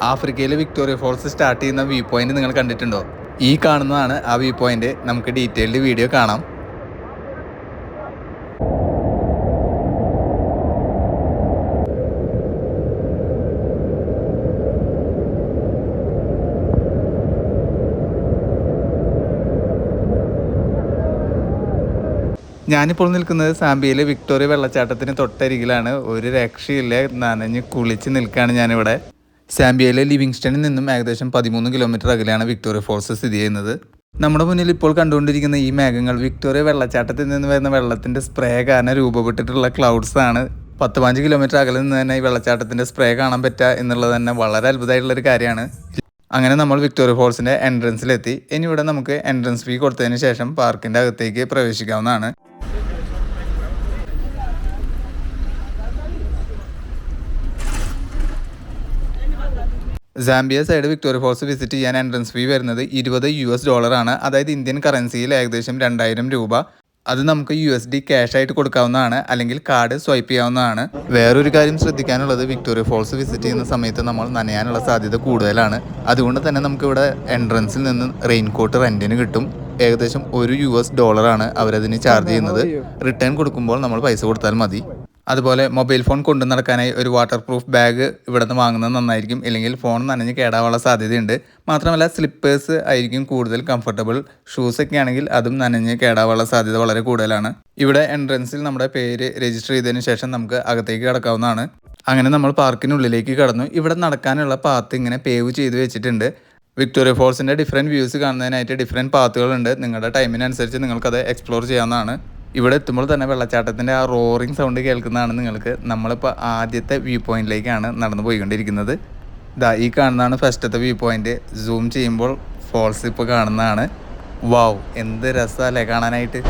ആഫ്രിക്കയിലെ Victoria false start ചെയ്യുന്ന view point നിങ്ങൾ കണ്ടിട്ടുണ്ടോ? ഈ കാണുന്നതാണ് ആ വ്യൂ പോയിന്റ്. നമുക്ക് ഡീറ്റെയിൽഡ് വീഡിയോ കാണാം. ഞാനിപ്പോൾ നിൽക്കുന്നത് സാംബിയയിലെ വിക്ടോറിയ വെള്ളച്ചാട്ടത്തിന് തൊട്ടരികിലാണ്. ഒരു രക്ഷയില്ല, നനഞ്ഞ് കുളിച്ച് നിൽക്കുകയാണ് ഞാനിവിടെ. സാംബിയയിലെ ലിവിങ്സ്റ്റണിൽ നിന്നും ഏകദേശം 13 കിലോമീറ്റർ അകലെയാണ് വിക്ടോറിയ ഫോൾസ് സ്ഥിതി ചെയ്യുന്നത്. നമ്മുടെ മുന്നിൽ ഇപ്പോൾ കണ്ടുകൊണ്ടിരിക്കുന്ന ഈ മേഘങ്ങൾ വിക്ടോറിയ വെള്ളച്ചാട്ടത്തിൽ നിന്ന് വരുന്ന വെള്ളത്തിൻ്റെ സ്പ്രേ കാരണം രൂപപ്പെട്ടിട്ടുള്ള ക്ലൗഡ്സ് ആണ്. 10-15 കിലോമീറ്റർ അകലെ നിന്ന് തന്നെ ഈ വെള്ളച്ചാട്ടത്തിൻ്റെ സ്പ്രേ കാണാൻ പറ്റുക എന്നുള്ളത് തന്നെ വളരെ അത്ഭുതമായിട്ടുള്ളൊരു കാര്യമാണ്. അങ്ങനെ നമ്മൾ വിക്ടോറിയ ഫോൾസിൻ്റെ എൻട്രൻസിലെത്തി. ഇനി ഇവിടെ നമുക്ക് എൻട്രൻസ് ഫീ കൊടുത്തതിന് ശേഷം പാർക്കിൻ്റെ അകത്തേക്ക് പ്രവേശിക്കാവുന്നതാണ്. Zambia side Victoria Falls visit ചെയ്യാൻ എൻട്രൻസ് ഫീ വരുന്നത് $20 ആണ്. അതായത് ഇന്ത്യൻ കറൻസിയിൽ ഏകദേശം 2000 രൂപ. അത് നമുക്ക് USD ക്യാഷ് ആയിട്ട് കൊടുക്കാവുന്നതാണ്, അല്ലെങ്കിൽ കാർഡ് സ്വൈപ്പ് ചെയ്യാവുന്നതാണ്. വേറൊരു കാര്യം ശ്രദ്ധിക്കാനുള്ളത്, വിക്ടോറിയ ഫോൾസ് വിസിറ്റ് ചെയ്യുന്ന സമയത്ത് നമ്മൾ നനയാനുള്ള സാധ്യത കൂടുതലാണ്. അതുകൊണ്ട് തന്നെ നമുക്കിവിടെ എൻട്രൻസിൽ നിന്ന് റെയിൻകോട്ട് റെൻറ്റിന് കിട്ടും. ഏകദേശം $1 ആണ് അവരതിന് ചാർജ് ചെയ്യുന്നത്. റിട്ടേൺ കൊടുക്കുമ്പോൾ നമ്മൾ പൈസ കൊടുത്താൽ മതി. അതുപോലെ മൊബൈൽ ഫോൺ കൊണ്ടു നടക്കാനായി ഒരു വാട്ടർ പ്രൂഫ് ബാഗ് ഇവിടെ നിന്ന് വാങ്ങുന്നത് നന്നായിരിക്കും, ഇല്ലെങ്കിൽ ഫോൺ നനഞ്ഞ് കേടാവാനുള്ള സാധ്യതയുണ്ട്. മാത്രമല്ല സ്ലിപ്പേഴ്സ് ആയിരിക്കും കൂടുതൽ കംഫർട്ടബിൾ. ഷൂസൊക്കെ ആണെങ്കിൽ അതും നനഞ്ഞ് കേടാവാനുള്ള സാധ്യത വളരെ കൂടുതലാണ്. ഇവിടെ എൻട്രൻസിൽ നമ്മുടെ പേര് രജിസ്റ്റർ ചെയ്തതിന് ശേഷം നമുക്ക് അകത്തേക്ക് കടക്കാവുന്നതാണ്. അങ്ങനെ നമ്മൾ പാർക്കിനുള്ളിലേക്ക് കടന്നു. ഇവിടെ നടക്കാനുള്ള പാത്ത് ഇങ്ങനെ പേവ് ചെയ്ത് വെച്ചിട്ടുണ്ട്. വിക്ടോറിയ ഫോൾസിൻ്റെ ഡിഫറെൻറ്റ് വ്യൂസ് കാണുന്നതിനായിട്ട് ഡിഫറെൻറ്റ് പാത്തുകളുണ്ട്. നിങ്ങളുടെ ടൈമിനനുസരിച്ച് നിങ്ങൾക്കത് എക്സ്പ്ലോർ ചെയ്യാവുന്നതാണ്. ഇവിടെ എത്തുമ്പോൾ തന്നെ വെള്ളച്ചാട്ടത്തിൻ്റെ ആ റോറിങ് സൗണ്ട് കേൾക്കുന്നതാണ് നിങ്ങൾക്ക്. നമ്മളിപ്പോൾ ആദ്യത്തെ വ്യൂ പോയിന്റിലേക്കാണ് നടന്നു പോയിക്കൊണ്ടിരിക്കുന്നത്. ഈ കാണുന്നതാണ് ഫസ്റ്റത്തെ വ്യൂ പോയിന്റ്. സൂം ചെയ്യുമ്പോൾ ഫോൾസ് ഇപ്പോൾ കാണുന്നതാണ്. വാവ്, എന്ത് രസമല്ലേ കാണാനായിട്ട്.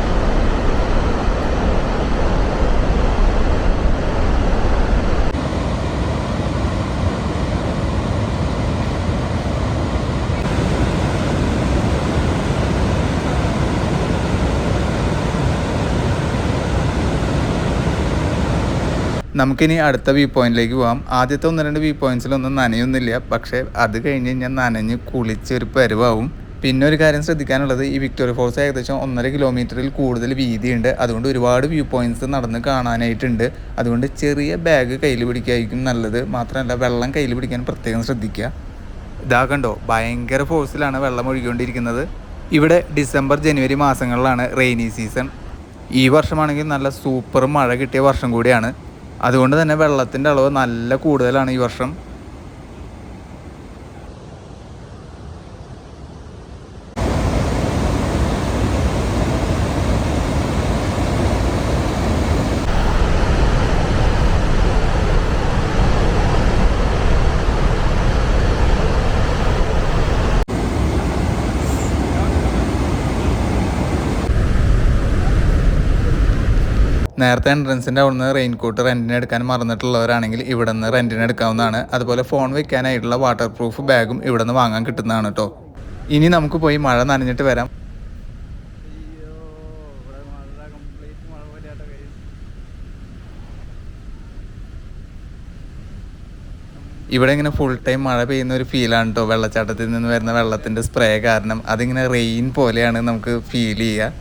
നമുക്കിനി അടുത്ത വ്യൂ പോയിന്റിലേക്ക് പോകാം. ആദ്യത്തെ 1-2 വ്യൂ പോയിന്റ്സിലൊന്നും നനയൊന്നുമില്ല, പക്ഷേ അത് കഴിഞ്ഞ് ഞാൻ നനഞ്ഞ് കുളിച്ച് ഒരു പരുവാവും. പിന്നെ ഒരു കാര്യം ശ്രദ്ധിക്കാനുള്ളത്, ഈ വിക്ടോറിയ ഫോൾസ് ഏകദേശം 1.5 കിലോമീറ്ററിൽ കൂടുതൽ വീതിയുണ്ട്. അതുകൊണ്ട് ഒരുപാട് വ്യൂ പോയിന്റ്സ് നടന്ന് കാണാനായിട്ടുണ്ട്. അതുകൊണ്ട് ചെറിയ ബാഗ് കയ്യിൽ പിടിക്കായിരിക്കും നല്ലത്. മാത്രമല്ല വെള്ളം കയ്യിൽ പിടിക്കാൻ പ്രത്യേകം ശ്രദ്ധിക്കുക. ഇതാ കണ്ടോ, ഭയങ്കര ഫോഴ്സിലാണ് വെള്ളം ഒഴുകിക്കൊണ്ടിരിക്കുന്നത്. ഇവിടെ ഡിസംബർ ജനുവരി മാസങ്ങളിലാണ് റെയിനി സീസൺ. ഈ വർഷമാണെങ്കിൽ നല്ല സൂപ്പർ മഴ കിട്ടിയ വർഷം കൂടിയാണ്. അതുകൊണ്ട് തന്നെ വെള്ളത്തിൻ്റെ അളവ് നല്ല കൂടുതലാണ് ഈ വർഷം. നേരത്തെ എൻട്രൻസിൻ്റെ അവിടുന്ന് റെയിൻകോട്ട് റെൻറ്റിന് എടുക്കാൻ മറന്നിട്ടുള്ളവരാണെങ്കിൽ ഇവിടെ നിന്ന് റെൻറ്റിന് എടുക്കാവുന്നതാണ്. അതുപോലെ ഫോൺ വെക്കാനായിട്ടുള്ള വാട്ടർ പ്രൂഫ് ബാഗും ഇവിടെ നിന്ന് വാങ്ങാൻ കിട്ടുന്നതാണ് കേട്ടോ. ഇനി നമുക്ക് പോയി മഴ നനഞ്ഞിട്ട് വരാം. ഇവിടെ ഇങ്ങനെ ഫുൾ ടൈം മഴ പെയ്യുന്ന ഒരു ഫീലാണ് കേട്ടോ. വെള്ളച്ചാട്ടത്തിൽ നിന്ന് വരുന്ന വെള്ളത്തിൻ്റെ സ്പ്രേ കാരണം അതിങ്ങനെ റെയിൻ പോലെയാണ് നമുക്ക് ഫീൽ ചെയ്യുക.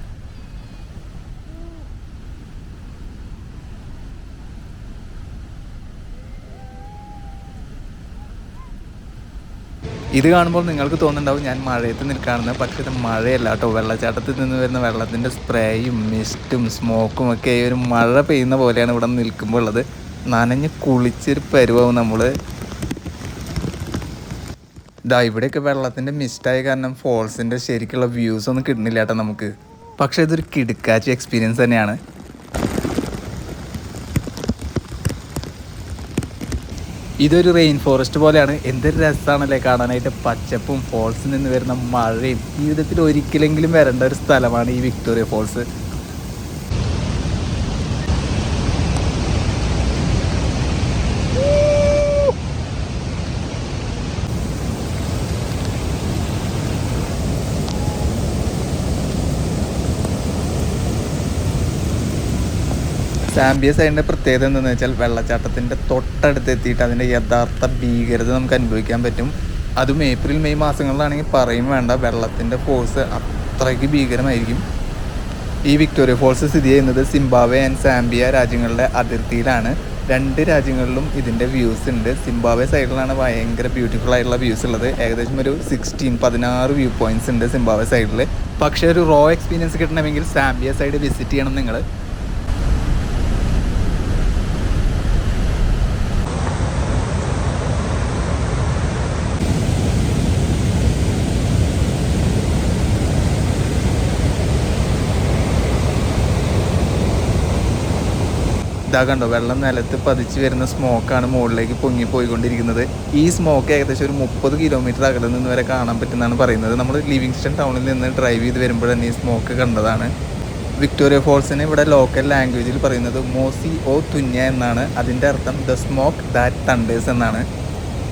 ഇത് കാണുമ്പോൾ നിങ്ങൾക്ക് തോന്നുന്നുണ്ടാവും ഞാൻ മഴയത്ത് നിൽക്കുകയാണെന്ന്. പക്ഷേ ഇത് മഴയല്ല കേട്ടോ. വെള്ളച്ചാട്ടത്തിൽ നിന്ന് വരുന്ന വെള്ളത്തിൻ്റെ സ്പ്രേയും മിസ്റ്റും സ്മോക്കും ഒക്കെ ഒരു മഴ പെയ്യുന്ന പോലെയാണ് ഇവിടെ നിൽക്കുമ്പോൾ ഉള്ളത്. നനഞ്ഞ് കുളിച്ചൊരു പരുവാവും നമ്മൾ. ഇവിടെയൊക്കെ വെള്ളത്തിൻ്റെ മിസ്റ്റായ കാരണം ഫോൾസിൻ്റെ ശരിക്കുള്ള വ്യൂസ് ഒന്നും കിട്ടുന്നില്ല കേട്ടോ നമുക്ക്. പക്ഷേ ഇതൊരു കിടുക്കാച്ചി എക്സ്പീരിയൻസ് തന്നെയാണ്. ഇതൊരു റെയിൻ ഫോറസ്റ്റ് പോലെയാണ്. എന്തൊരു രസമാണല്ലേ കാണാനായിട്ട്. പച്ചപ്പും ഫോൾസിൽ നിന്ന് വരുന്ന മഴയും. ജീവിതത്തിൽ ഒരിക്കലെങ്കിലും വരേണ്ട ഒരു സ്ഥലമാണ് ഈ വിക്ടോറിയ ഫോൾസ്. സാംബിയ സൈഡിൻ്റെ പ്രത്യേകത എന്താണെന്ന് വെച്ചാൽ വെള്ളച്ചാട്ടത്തിൻ്റെ തൊട്ടടുത്ത് എത്തിയിട്ട് അതിൻ്റെ യഥാർത്ഥ ഭീകരത നമുക്ക് അനുഭവിക്കാൻ പറ്റും. അതും ഏപ്രിൽ മെയ് മാസങ്ങളിലാണെങ്കിൽ പറയും വേണ്ട, വെള്ളത്തിൻ്റെ ഫോഴ്സ് അത്രയ്ക്ക് ഭീകരമായിരിക്കും. ഈ വിക്ടോറിയ ഫോൾസ് സ്ഥിതി ചെയ്യുന്നത് സിംബാബ്വെ ആൻഡ് സാംബിയ രാജ്യങ്ങളുടെ അതിർത്തിയിലാണ്. രണ്ട് രാജ്യങ്ങളിലും ഇതിൻ്റെ വ്യൂസ് ഉണ്ട്. സിംബാബ്വെ സൈഡിലാണ് ഭയങ്കര ബ്യൂട്ടിഫുൾ ആയിട്ടുള്ള വ്യൂസ് ഉള്ളത്. ഏകദേശം ഒരു 16 വ്യൂ പോയിൻറ്റ്സ് ഉണ്ട് സിംബാബ്വെ സൈഡിൽ. പക്ഷേ ഒരു റോ എക്സ്പീരിയൻസ് കിട്ടണമെങ്കിൽ സാംബിയ സൈഡ് വിസിറ്റ് ചെയ്യണം നിങ്ങൾ. ഇതാ കണ്ടോ, വെള്ളം നിലത്ത് പതിച്ച് വരുന്ന സ്മോക്കാണ് മുകളിലേക്ക് പൊങ്ങിപ്പോയിക്കൊണ്ടിരിക്കുന്നത്. ഈ സ്മോക്ക് ഏകദേശം ഒരു 30 കിലോമീറ്റർ അകലെ നിന്ന് വരെ കാണാൻ പറ്റുന്നതാണ് പറയുന്നത്. നമ്മൾ ലിവിങ്സ്റ്റൺ ടൗണിൽ നിന്ന് ഡ്രൈവ് ചെയ്ത് വരുമ്പോൾ തന്നെ ഈ സ്മോക്ക് കണ്ടതാണ്. വിക്ടോറിയ ഫോൾസിനെ ഇവിടെ ലോക്കൽ ലാംഗ്വേജിൽ പറയുന്നത് മോസി ഓ തുന്യ എന്നാണ്. അതിൻ്റെ അർത്ഥം ദ സ്മോക്ക് ദാറ്റ് തണ്ടേഴ്സ് എന്നാണ്.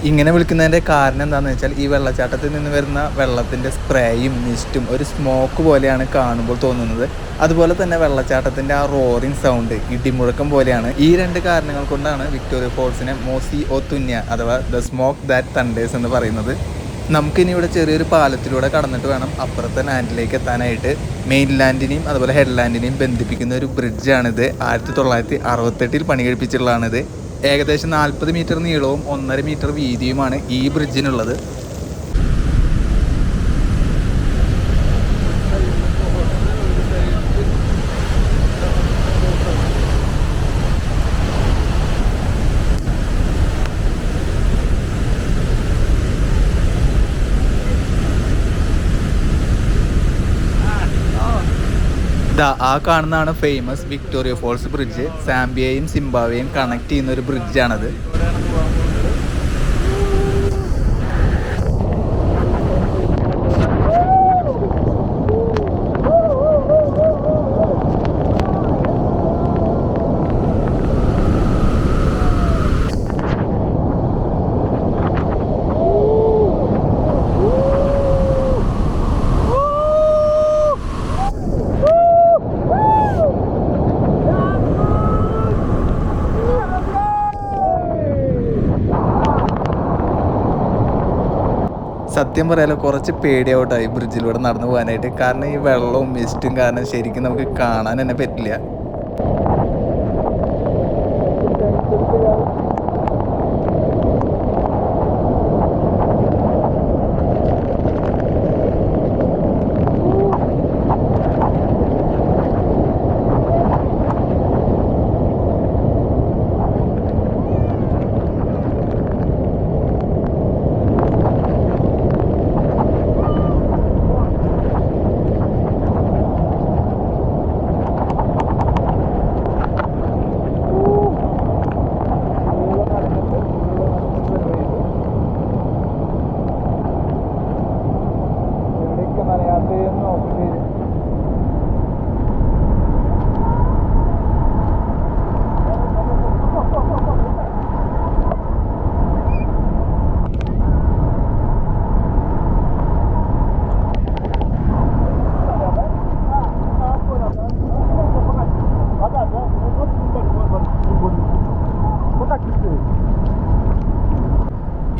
ഇങ്ങനെ വിളിക്കുന്നതിൻ്റെ കാരണം എന്താണെന്ന് വെച്ചാൽ ഈ വെള്ളച്ചാട്ടത്തിൽ നിന്ന് വരുന്ന വെള്ളത്തിൻ്റെ സ്പ്രേയും മിസ്റ്റും ഒരു സ്മോക്ക് പോലെയാണ് കാണുമ്പോൾ തോന്നുന്നത്. അതുപോലെ തന്നെ വെള്ളച്ചാട്ടത്തിൻ്റെ ആ റോറിങ് സൗണ്ട് ഇടിമുഴക്കം പോലെയാണ്. ഈ രണ്ട് കാരണങ്ങൾ കൊണ്ടാണ് വിക്ടോറിയ ഫോൾസിനെ മോസി ഓ തുന്യ അഥവാ ദ സ്മോക്ക് ദാറ്റ് തണ്ടേഴ്സ് എന്ന് പറയുന്നത്. നമുക്കിനി ഇവിടെ ചെറിയൊരു പാലത്തിലൂടെ കടന്നിട്ട് വേണം അപ്പുറത്തെ ലാൻഡിലേക്ക് എത്താനായിട്ട്. മെയിൻ ലാൻഡിനെയും അതുപോലെ ഹെഡ് ലാൻഡിനെയും ബന്ധിപ്പിക്കുന്ന ഒരു ബ്രിഡ്ജാണിത്. 1968 പണി കഴിപ്പിച്ചിട്ടുള്ളതാണിത്. ഏകദേശം 40 മീറ്റർ നീളവും 1.5 മീറ്റർ വീതിയുമാണ് ഈ ബ്രിഡ്ജിനുള്ളത്. ആ കാണുന്നതാണ് ഫേമസ് വിക്ടോറിയ ഫോൾസ് ബ്രിഡ്ജ്. സാംബിയയും സിംബാബ്വേയും കണക്ട് ചെയ്യുന്ന ഒരു ബ്രിഡ്ജാണത്. സത്യം പറയാലോ, കുറച്ച് പേടിയാവട്ടായി ബ്രിഡ്ജിലൂടെ നടന്നു പോകാനായിട്ട്. കാരണം ഈ വെള്ളവും മിസ്റ്റും കാരണം ശരിക്കും നമുക്ക് കാണാൻ തന്നെ പറ്റില്ല.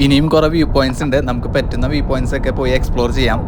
ഇനിയും കുറേ വ്യൂ പോയിന്റ്സ് ഉണ്ട്. നമുക്ക് പറ്റുന്ന വ്യൂ പോയിന്റ്സ് ഒക്കെ പോയി എക്സ്പ്ലോർ ചെയ്യാം.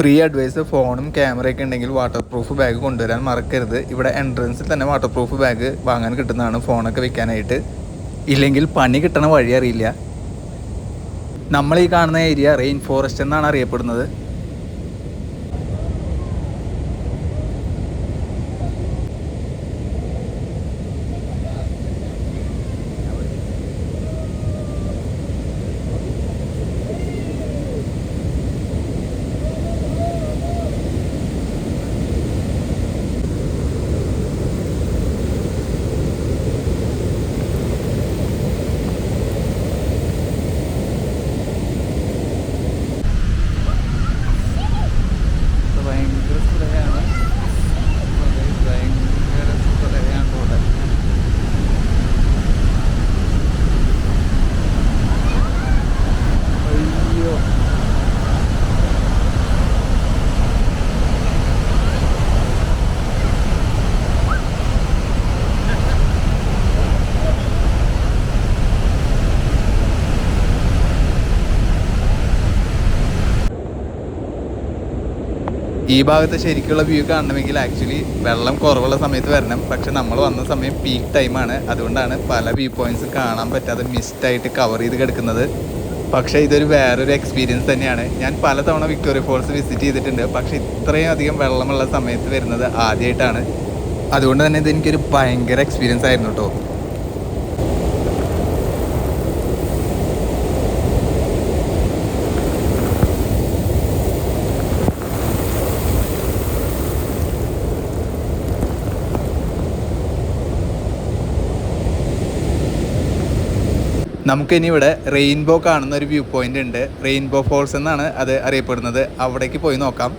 ഫ്രീ അഡ്വൈസ്, ഫോണും ക്യാമറയൊക്കെ ഉണ്ടെങ്കിൽ വാട്ടർ പ്രൂഫ് ബാഗ് കൊണ്ടുവരാൻ മറക്കരുത്. ഇവിടെ എൻട്രൻസിൽ തന്നെ വാട്ടർ പ്രൂഫ് ബാഗ് വാങ്ങാൻ കിട്ടുന്നതാണ് ഫോണൊക്കെ വെക്കാനായിട്ട്. ഇല്ലെങ്കിൽ പണി കിട്ടണ വഴി അറിയില്ല. നമ്മൾ ഈ കാണുന്ന ഏരിയ റെയിൻ ഫോറസ്റ്റ് എന്നാണ് അറിയപ്പെടുന്നത്. ഈ ഭാഗത്ത് ശരിക്കുള്ള വ്യൂ കാണണമെങ്കിൽ ആക്ച്വലി വെള്ളം കുറവുള്ള സമയത്ത് വരണം. പക്ഷെ നമ്മൾ വന്ന സമയം പീക്ക് ടൈമാണ്, അതുകൊണ്ടാണ് പല വ്യൂ പോയിന്റ്സും കാണാൻ പറ്റാതെ മിസ്റ്റായിട്ട് കവർ ചെയ്ത് കിടക്കുന്നത്. പക്ഷേ ഇതൊരു വേറൊരു എക്സ്പീരിയൻസ് തന്നെയാണ്. ഞാൻ പലതവണ വിക്ടോറിയ ഫോൾസ് വിസിറ്റ് ചെയ്തിട്ടുണ്ട്, പക്ഷേ ഇത്രയും അധികം വെള്ളമുള്ള സമയത്ത് വരുന്നത് ആദ്യമായിട്ടാണ്. അതുകൊണ്ട് തന്നെ ഇതെനിക്കൊരു ഭയങ്കര എക്സ്പീരിയൻസ് ആയിരുന്നു കേട്ടോ. നമുക്കിനി ഇവിടെ റെയിൻബോ കാണുന്ന ഒരു വ്യൂ പോയിന്റ് ഉണ്ട്. റെയിൻബോ ഫോൾസ് എന്നാണ് അത് അറിയപ്പെടുന്നത്. അവിടേക്ക് പോയി നോക്കാം.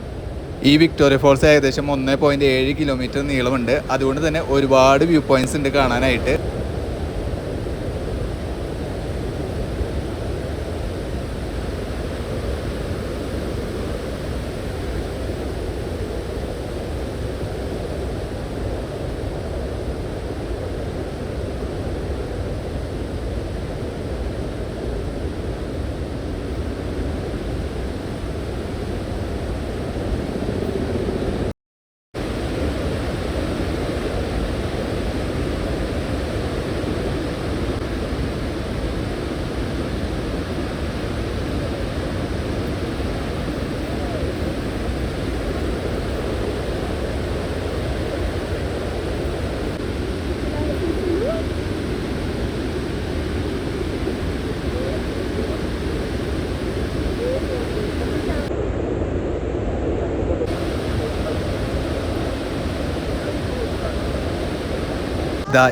ഈ വിക്ടോറിയ ഫോൾസ് ഏകദേശം 1.7 കിലോമീറ്റർ നീളമുണ്ട്. അതുകൊണ്ട് തന്നെ ഒരുപാട് വ്യൂ പോയിന്റ്സ് ഉണ്ട് കാണാനായിട്ട്.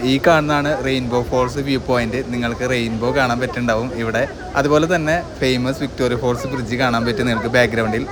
ഈ കാണുന്നതാണ് റെയിൻബോ ഫോൾസ് വ്യൂ പോയിന്റ്. നിങ്ങൾക്ക് റെയിൻബോ കാണാൻ പറ്റുന്നുണ്ടാവും ഇവിടെ. അതുപോലെ തന്നെ ഫേമസ് വിക്ടോറിയ ഫോൾസ് ബ്രിഡ്ജ് കാണാൻ പറ്റും നിങ്ങൾക്ക് ബാക്ക്ഗ്രൗണ്ടിൽ.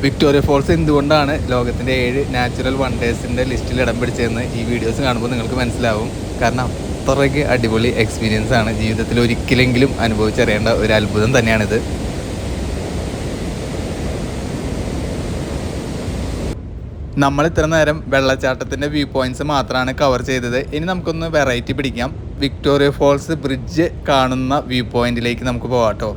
വിക്ടോറിയ ഫോൾസ് എന്തുകൊണ്ടാണ് ലോകത്തിൻ്റെ 7 നാച്ചുറൽ വണ്ടേഴ്സിൻ്റെ ലിസ്റ്റിൽ ഇടം പിടിച്ചതെന്ന് ഈ വീഡിയോസ് കാണുമ്പോൾ നിങ്ങൾക്ക് മനസ്സിലാവും. കാരണം അത്രയ്ക്ക് അടിപൊളി എക്സ്പീരിയൻസ് ആണ്. ജീവിതത്തിൽ ഒരിക്കലെങ്കിലും അനുഭവിച്ചറിയേണ്ട ഒരു അത്ഭുതം തന്നെയാണിത്. നമ്മൾ ഇത്ര നേരം വെള്ളച്ചാട്ടത്തിൻ്റെ വ്യൂ പോയിന്റ്സ് മാത്രമാണ് കവർ ചെയ്തത്. ഇനി നമുക്കൊന്ന് വെറൈറ്റി പിടിക്കാം. വിക്ടോറിയ ഫോൾസ് ബ്രിഡ്ജ് കാണുന്ന വ്യൂ പോയിന്റിലേക്ക് നമുക്ക് പോകാം കേട്ടോ.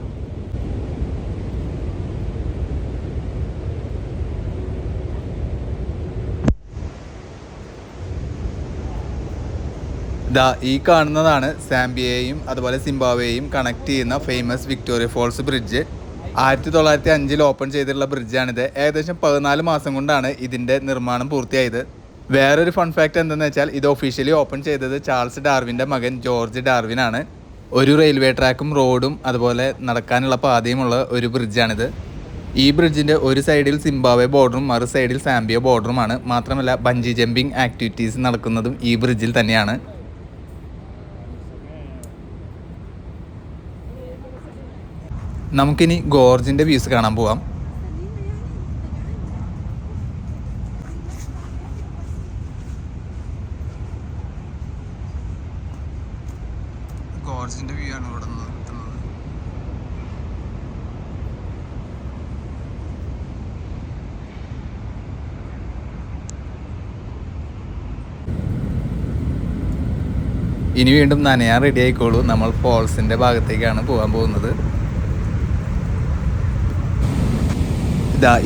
ഈ കാണുന്നതാണ് സാംബിയയെയും അതുപോലെ സിംബാബ്വേയെയും കണക്ട് ചെയ്യുന്ന famous Victoria Falls Bridge. 1905 open ചെയ്തിട്ടുള്ള ബ്രിഡ്ജാണിത്. ഏകദേശം 14 മാസം കൊണ്ടാണ് ഇതിൻ്റെ നിർമ്മാണം പൂർത്തിയായത്. വേറൊരു ഫൺ ഫാക്റ്റ് എന്തെന്ന് വെച്ചാൽ ഇത് ഒഫീഷ്യലി ഓപ്പൺ ചെയ്തത് ചാൾസ് ഡാർവിൻ്റെ മകൻ ജോർജ് ഡാർവിനാണ്. ഒരു റെയിൽവേ ട്രാക്കും റോഡും അതുപോലെ നടക്കാനുള്ള പാതയുമുള്ള ഒരു ബ്രിഡ്ജാണിത്. ഈ ബ്രിഡ്ജിൻ്റെ ഒരു സൈഡിൽ സിംബാബ്വെ ബോർഡറും മറു സൈഡിൽ സാംബിയ ബോർഡറുമാണ്. മാത്രമല്ല ബഞ്ചി ജമ്പിങ് ആക്ടിവിറ്റീസ് നടക്കുന്നതും ഈ ബ്രിഡ്ജിൽ തന്നെയാണ്. നമുക്കിനി ഗോർജിൻ്റെ വ്യൂസ് കാണാൻ പോവാം. ഗോർജിൻ്റെ വ്യൂ ആണ് ഇവിടെ നിന്ന് കിട്ടുന്നത്. ഇനി വീണ്ടും നനയാൻ റെഡി ആയിക്കോളൂ. നമ്മൾ ഫോൾസിൻ്റെ ഭാഗത്തേക്കാണ് പോകാൻ പോകുന്നത്.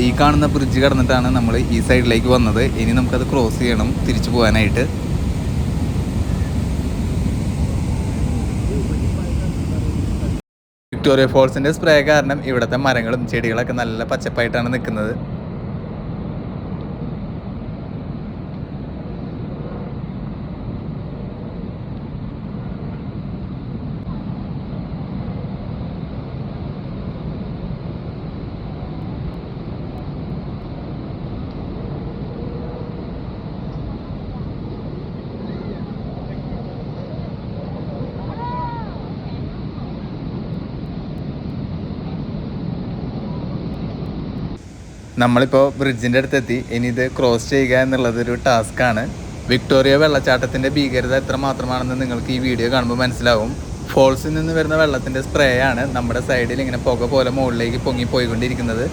ഈ കാണുന്ന ബ്രിഡ്ജ് കടന്നിട്ടാണ് നമ്മൾ ഈ സൈഡിലേക്ക് വന്നത്. ഇനി നമുക്കത് ക്രോസ് ചെയ്യണം തിരിച്ചു പോകാനായിട്ട്. വിക്ടോറിയ ഫോൾസിൻ്റെ സ്പ്രേ കാരണം ഇവിടുത്തെ മരങ്ങളും ചെടികളൊക്കെ നല്ല പച്ചപ്പായിട്ടാണ് നിൽക്കുന്നത്. നമ്മളിപ്പോൾ ബ്രിഡ്ജിൻ്റെ അടുത്തെത്തി. ഇനി ഇത് ക്രോസ് ചെയ്യുക എന്നുള്ളതൊരു ടാസ്ക്കാണ്. വിക്ടോറിയ വെള്ളച്ചാട്ടത്തിൻ്റെ ഭീകരത എത്ര മാത്രമാണെന്ന് നിങ്ങൾക്ക് ഈ വീഡിയോ കാണുമ്പോൾ മനസ്സിലാവും. ഫോൾസിൽ നിന്ന് വരുന്ന വെള്ളത്തിൻ്റെ സ്പ്രേ ആണ് നമ്മുടെ സൈഡിൽ ഇങ്ങനെ പുക പോലെ മുകളിലേക്ക് പൊങ്ങി പോയിക്കൊണ്ടിരിക്കുന്നത്.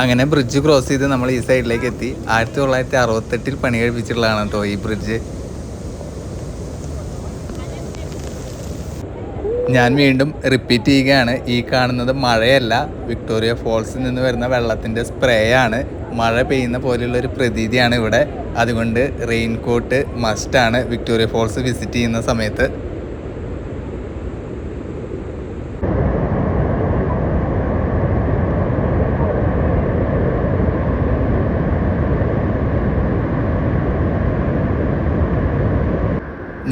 അങ്ങനെ ബ്രിഡ്ജ് ക്രോസ് ചെയ്ത് നമ്മൾ ഈ സൈഡിലേക്ക് എത്തി. 1968 പണി കഴിപ്പിച്ചിട്ടുള്ളതാണ് കേട്ടോ ഈ ബ്രിഡ്ജ്. ഞാൻ വീണ്ടും റിപ്പീറ്റ് ചെയ്യുകയാണ്, ഈ കാണുന്നത് മഴയല്ല, വിക്ടോറിയ ഫോൾസിൽ നിന്ന് വരുന്ന വെള്ളത്തിൻ്റെ സ്പ്രേ ആണ്. മഴ പെയ്യുന്ന പോലെയുള്ളൊരു പ്രതീതിയാണ് ഇവിടെ. അതുകൊണ്ട് റെയിൻകോട്ട് മസ്റ്റാണ് വിക്ടോറിയ ഫോൾസ് വിസിറ്റ് ചെയ്യുന്ന സമയത്ത്.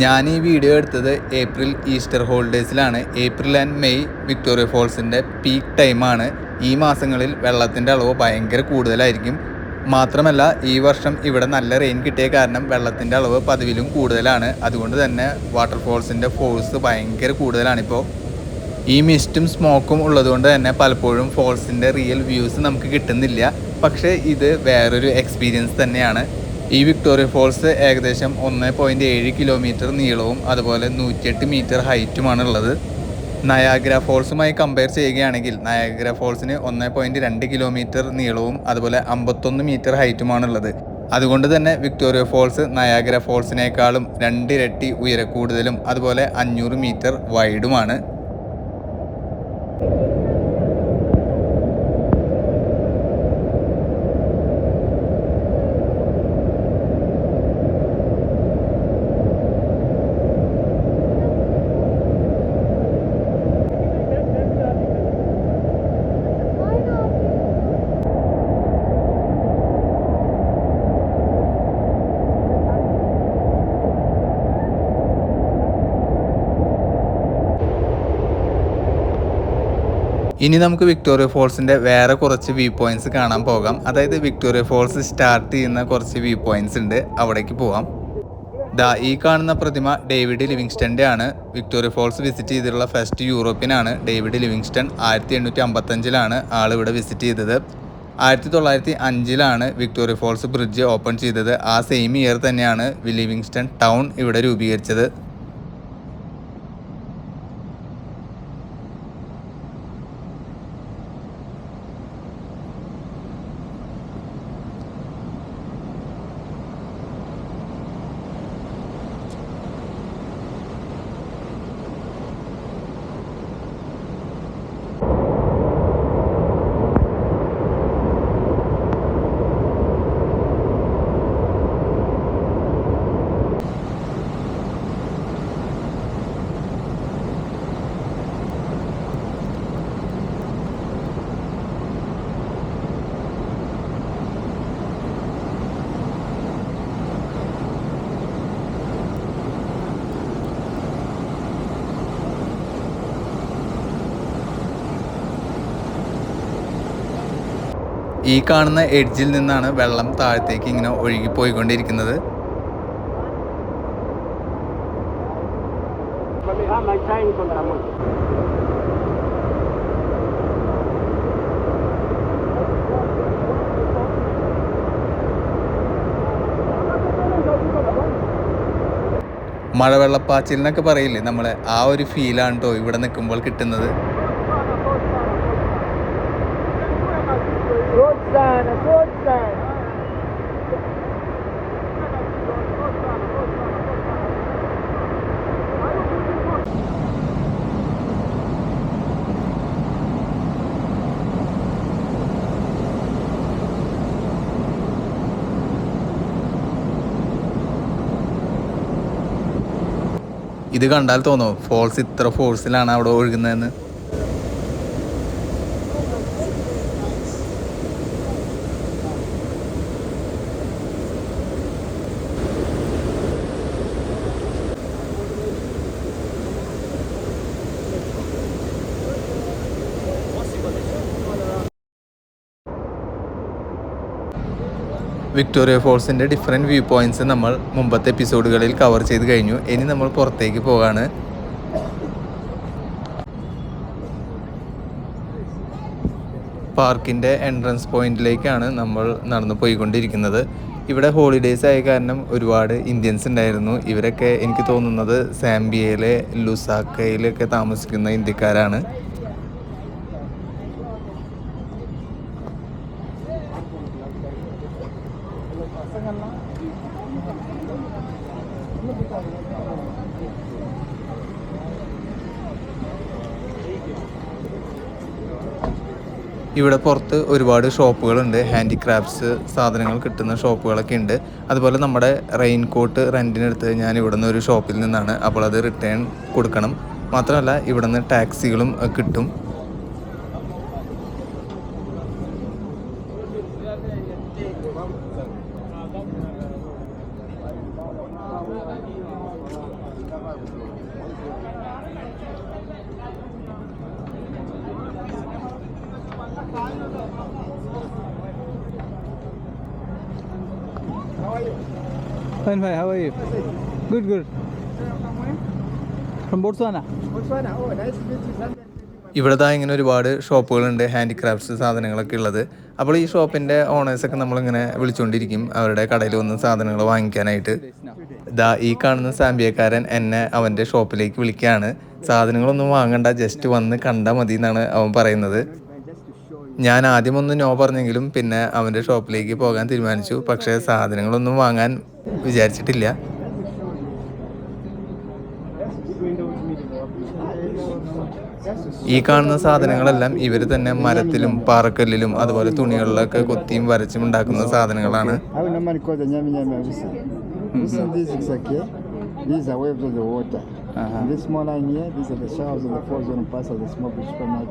ഞാൻ ഈ വീഡിയോ എടുത്തത് ഏപ്രിൽ ഈസ്റ്റർ ഹോളിഡേയ്സിലാണ്. ഏപ്രിൽ ആൻഡ് മെയ് വിക്ടോറിയ ഫോൾസിൻ്റെ പീക്ക് ടൈമാണ്. ഈ മാസങ്ങളിൽ വെള്ളത്തിൻ്റെ അളവ് ഭയങ്കര കൂടുതലായിരിക്കും. മാത്രമല്ല ഈ വർഷം ഇവിടെ നല്ല റെയിൻ കിട്ടിയ കാരണം വെള്ളത്തിൻ്റെ അളവ് പതിവിലും കൂടുതലാണ്. അതുകൊണ്ട് തന്നെ വാട്ടർഫോൾസിൻ്റെ ഫോഴ്സ് ഭയങ്കര കൂടുതലാണിപ്പോൾ. ഈ മിസ്റ്റും സ്മോക്കും ഉള്ളതുകൊണ്ട് തന്നെ പലപ്പോഴും ഫോൾസിൻ്റെ റിയൽ വ്യൂസ് നമുക്ക് കിട്ടുന്നില്ല. പക്ഷേ ഇത് വേറൊരു എക്സ്പീരിയൻസ് തന്നെയാണ്. ഈ വിക്ടോറിയ ഫോൾസ് ഏകദേശം 1.7 കിലോമീറ്റർ നീളവും അതുപോലെ 108 മീറ്റർ ഹൈറ്റുമാണുള്ളത്. നയാഗ്ര ഫോൾസുമായി കമ്പയർ ചെയ്യുകയാണെങ്കിൽ നയാഗ്ര ഫോൾസിന് 1.2 കിലോമീറ്റർ നീളവും അതുപോലെ 51 മീറ്റർ ഹൈറ്റുമാണുള്ളത്. അതുകൊണ്ട് തന്നെ വിക്ടോറിയ ഫോൾസ് നയാഗ്ര ഫോൾസിനേക്കാളും 2 ഇരട്ടി ഉയരക്കൂടുതലും അതുപോലെ 500 മീറ്റർ വൈഡുമാണ്. ഇനി നമുക്ക് വിക്ടോറിയ ഫോൾസിൻ്റെ വേറെ കുറച്ച് വ്യൂ പോയിൻറ്റ്സ് കാണാൻ പോകാം. അതായത് വിക്ടോറിയ ഫോൾസ് സ്റ്റാർട്ട് ചെയ്യുന്ന കുറച്ച് വ്യൂ പോയിൻറ്റ്സ് ഉണ്ട്, അവിടേക്ക് പോകാം. ഈ കാണുന്ന പ്രതിമ ഡേവിഡ് ലിവിങ്സ്റ്റൻ്റെ ആണ്. വിക്ടോറിയ ഫോൾസ് വിസിറ്റ് ചെയ്തിട്ടുള്ള ഫസ്റ്റ് യൂറോപ്യനാണ് ഡേവിഡ് ലിവിങ്സ്റ്റൺ. 1855 ആൾ ഇവിടെ വിസിറ്റ് ചെയ്തത്. 1905 വിക്ടോറിയ ഫോൾസ് ബ്രിഡ്ജ് ഓപ്പൺ ചെയ്തത്. ആ സെയിം ഇയർ തന്നെയാണ് ലിവിങ്സ്റ്റൺ ടൗൺ ഇവിടെ രൂപീകരിച്ചത്. ഈ കാണുന്ന എഡ്ജിൽ നിന്നാണ് വെള്ളം താഴത്തേക്ക് ഇങ്ങനെ ഒഴുകിപ്പോയിക്കൊണ്ടിരിക്കുന്നത്. മഴവെള്ളപ്പാച്ചിലിനൊക്കെ പറയില്ലേ നമ്മളെ, ആ ഒരു ഫീലാണ് കേട്ടോ ഇവിടെ നിൽക്കുമ്പോൾ കിട്ടുന്നത്. ഇത് കണ്ടാൽ തോന്നോ ഫോൾസ് ഇത്ര ഫോഴ്സിലാണ് അവിടെ ഒഴുകുന്നതെന്ന്. വിക്ടോറിയ ഫോൾസിൻ്റെ ഡിഫറെൻറ്റ് വ്യൂ പോയിൻറ്റ്സ് നമ്മൾ മുമ്പത്തെ എപ്പിസോഡുകളിൽ കവർ ചെയ്ത് കഴിഞ്ഞു. ഇനി നമ്മൾ പുറത്തേക്ക് പോകാണ്. പാർക്കിൻ്റെ എൻട്രൻസ് പോയിന്റിലേക്കാണ് നമ്മൾ നടന്നു പോയിക്കൊണ്ടിരിക്കുന്നത്. ഇവിടെ ഹോളിഡേയ്സ് ആയ കാരണം ഒരുപാട് ഇന്ത്യൻസ് ഉണ്ടായിരുന്നു. ഇവരൊക്കെ എനിക്ക് തോന്നുന്നത് സാംബിയയിലെ ലുസാക്കയിലൊക്കെ താമസിക്കുന്ന ഇന്ത്യക്കാരാണ്. ഇവിടെ പുറത്ത് ഒരുപാട് ഷോപ്പുകളുണ്ട്. ഹാൻഡിക്രാഫ്റ്റ്സ് സാധനങ്ങൾ കിട്ടുന്ന ഷോപ്പുകളൊക്കെ ഉണ്ട്. അതുപോലെ നമ്മുടെ റെയിൻ കോട്ട് റെൻറ്റിനെടുത്ത് ഞാൻ ഇവിടെ നിന്ന് ഒരു ഷോപ്പിൽ നിന്നാണ്. അപ്പോൾ അത് റിട്ടേൺ കൊടുക്കണം. മാത്രമല്ല ഇവിടെ നിന്ന് ടാക്സികളും കിട്ടും. Fine, fine. How are you? Good, good. From Botswana. Botswana. Oh, nice to meet you. ഇവിടെ ദാ ഇങ്ങനെ ഒരുപാട് ഷോപ്പുകളുണ്ട്, ഹാൻഡിക്രാഫ്റ്റ്സ് സാധനങ്ങളൊക്കെ ഉള്ളത്. അപ്പോൾ ഈ ഷോപ്പിൻ്റെ ഓണേഴ്സൊക്കെ നമ്മളിങ്ങനെ വിളിച്ചുകൊണ്ടിരിക്കും അവരുടെ കടയിൽ വന്ന് സാധനങ്ങൾ വാങ്ങിക്കാനായിട്ട്. ദാ ഈ കാണുന്ന സാമ്പിയക്കാരൻ എന്നെ അവൻ്റെ ഷോപ്പിലേക്ക് വിളിക്കുകയാണ്. സാധനങ്ങളൊന്നും വാങ്ങണ്ട, ജസ്റ്റ് വന്ന് കണ്ടാൽ മതി എന്നാണ് അവൻ പറയുന്നത്. ഞാൻ ആദ്യമൊന്ന് നോ പറഞ്ഞെങ്കിലും പിന്നെ അവൻ്റെ ഷോപ്പിലേക്ക് പോകാൻ തീരുമാനിച്ചു. പക്ഷേ സാധനങ്ങളൊന്നും വാങ്ങാൻ വിചാരിച്ചിട്ടില്ല. ഈ കാണുന്ന സാധനങ്ങളെല്ലാം ഇവർ തന്നെ മരത്തിലും പാറക്കല്ലിലും അതുപോലെ തുണികളിലൊക്കെ കൊത്തിയും വരച്ചും ഉണ്ടാക്കുന്ന സാധനങ്ങളാണ്. These are waves of the water. And this small line here, these are the showers of the fall zone pass of the smoke which come out.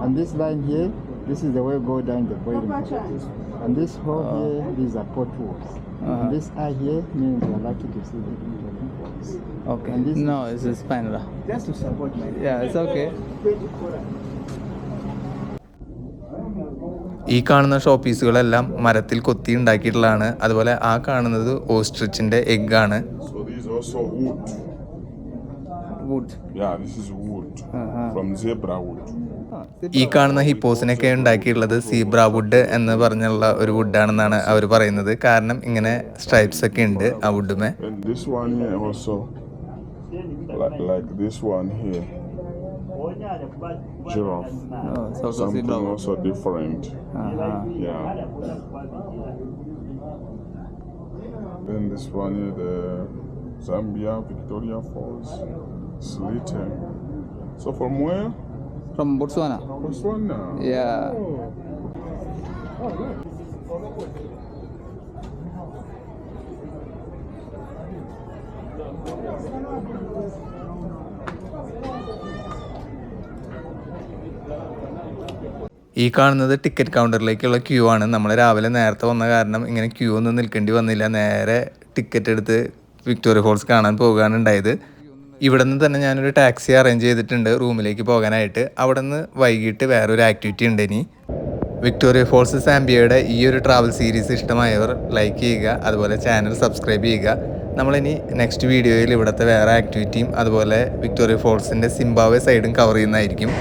And this line here, this is the way go down the boiling. And this hole here, these are potholes. And this eye here means you are lucky to see the boiling falls. Okay. And this No, it's fine. just to support my. Yeah, it's okay. ഈ കാണുന്ന shop പീസുകളെല്ലാം മരത്തിൽ കൊത്തി ഉണ്ടാക്കിയിട്ടുള്ളതാണ്. അതുപോലെ ആ കാണുന്നത് ഓസ്ട്രിച്ചിൻ്റെ എഗ്ഗാണ്. Also wood. Wood. Yeah, this is wood from zebra wood. ഈ കാണുന്ന ഹിപ്പോസിനൊക്കെ ഉണ്ടാക്കിയിട്ടുള്ളത് സീബ്ര വുഡ് എന്ന് പറഞ്ഞുള്ള ഒരു വുഡാണെന്നാണ് അവർ പറയുന്നത്. കാരണം ഇങ്ങനെ സ്ട്രൈപ്സ് ഒക്കെ ഉണ്ട് ആ വുഡുമേ. And this one here also, like this one here, giraffe. Oh, so Something also different. Yeah. Then this one here, the Zambia Victoria Falls, Slita. So from where? From Botswana. Botswana. Yeah. Oh. ഈ കാണുന്നത് ticket കൗണ്ടറിലേക്കുള്ള Q ആണ്. നമ്മൾ രാവിലെ നേരത്തെ വന്ന കാരണം ഇങ്ങനെ Q ഒന്നും നിൽക്കേണ്ടി വന്നില്ല. നേരെ ടിക്കറ്റ് എടുത്ത് വിക്ടോറിയ ഫോൾസ് കാണാൻ പോകാൻ ഉണ്ടായത്. ഇവിടെ നിന്ന് തന്നെ ഞാനൊരു ടാക്സി അറേഞ്ച് ചെയ്തിട്ടുണ്ട് റൂമിലേക്ക് പോകാനായിട്ട്. അവിടെ നിന്ന് വൈകിട്ട് വേറൊരു ആക്ടിവിറ്റി ഉണ്ട്. ഇനി വിക്ടോറിയ ഫോൾസ് സാംബിയയുടെ ഈ ഒരു ട്രാവൽ സീരീസ് ഇഷ്ടമായവർ ലൈക്ക് ചെയ്യുക, അതുപോലെ ചാനൽ സബ്സ്ക്രൈബ് ചെയ്യുക. നമ്മളിനി നെക്സ്റ്റ് വീഡിയോയിൽ ഇവിടുത്തെ വേറെ ആക്ടിവിറ്റിയും അതുപോലെ വിക്ടോറിയ ഫോൾസിൻ്റെ സിംബാബ്വെ സൈഡും കവർ ചെയ്യുന്നതായിരിക്കും.